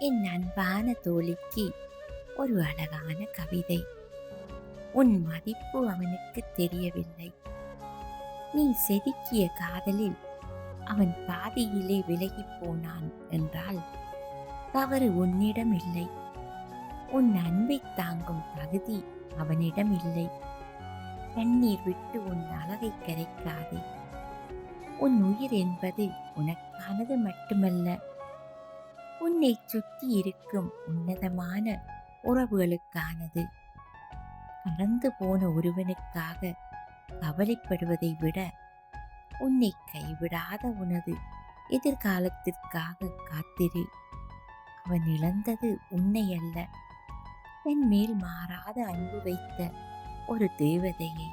என் அன்பான தோழிக்கு ஒரு அழகான கவிதை. உன் மதிப்பு அவனுக்கு தெரியவில்லை. நீ செதுக்கிய காதலில் அவன் பாதியிலே விலகிப் போனான் என்றால் தவறு உன்னிடம் இல்லை. உன் அன்பை தாங்கும் தகுதி அவனிடம் இல்லை. கண்ணீர் விட்டு உன் அழகை கரைக்காதே. உன் உயிர் என்பது உனக்கானது மட்டுமல்ல, உன்னை சுற்றி இருக்கும் உன்னதமான உறவுகளுக்கானது. கடந்து போன ஒருவனுக்காக கவலைப்படுவதை விட, உன்னை கைவிடாத உனது எதிர்காலத்திற்காக காத்திரு. அவன் இழந்தது உன்னை அல்ல, தன் மேல் மாறாத அன்பு வைத்த ஒரு தேவதையை.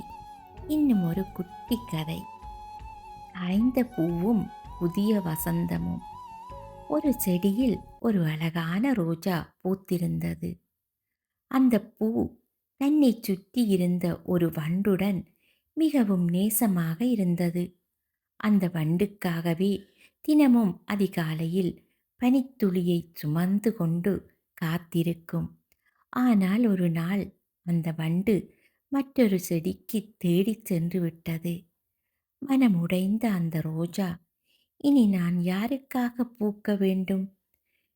இன்னும் ஒரு குட்டி கதை. காய்ந்த பூவும் புதிய வசந்தமும். ஒரு செடியில் ஒரு அழகான ரோஜா பூத்திருந்தது. அந்த பூ தன்னை சுற்றி இருந்த ஒரு வண்டுடன் மிகவும் நேசமாக இருந்தது. அந்த வண்டுக்காகவே தினமும் அதிகாலையில் பனித்துளியை சுமந்து கொண்டு காத்திருக்கும். ஆனால் ஒரு நாள் அந்த வண்டு மற்றொரு செடிக்கு தேடிச் சென்று விட்டது. மனமுடைந்த அந்த ரோஜா, இனி நான் யாருக்காக பூக்க வேண்டும்?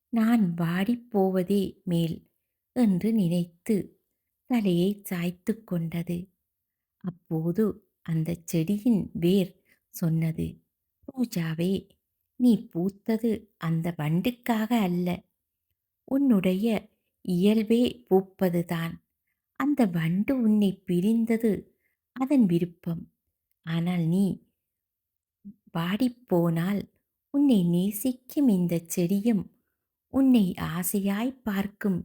நான் வாடிப்போவதே மேல் என்று நினைத்து தலையை சாய்த்து கொண்டது. அப்போது அந்த செடியின் வேர் சொன்னது, ரோஜாவே, நீ பூத்தது அந்த வண்டுக்காக அல்ல, உன்னுடைய இயல்பே பூப்பதுதான். அந்த வண்டு உன்னை பிரிந்தது அதன் விருப்பம். ஆனால் நீ வாடிப்போனால் உன்னை நேசிக்கும் இந்த செடியும் உன்னை ஆசையாய் பார்க்கும்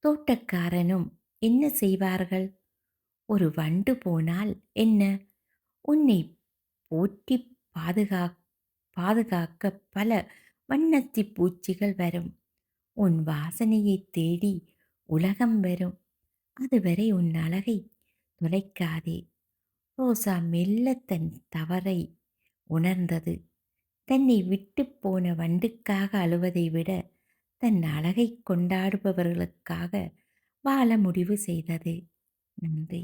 தோட்டக்காரனும் என்ன செய்வார்கள்? ஒரு வண்டு போனால் என்ன? உன்னை போற்றி பாதுகா பாதுகாக்க பல வண்ணத்தி பூச்சிகள் வரும். உன் வாசனையை தேடி உலகம் வரும். அதுவரை உன் அழகை தொலைக்காதே. ரோசா மெல்ல தன் தவறை உணர்ந்தது. தன்னை விட்டு போன வண்டுக்காக அழுவதை விட தன் அழகை கொண்டாடுபவர்களுக்காக வாழ முடிவு செய்தது. நன்றி.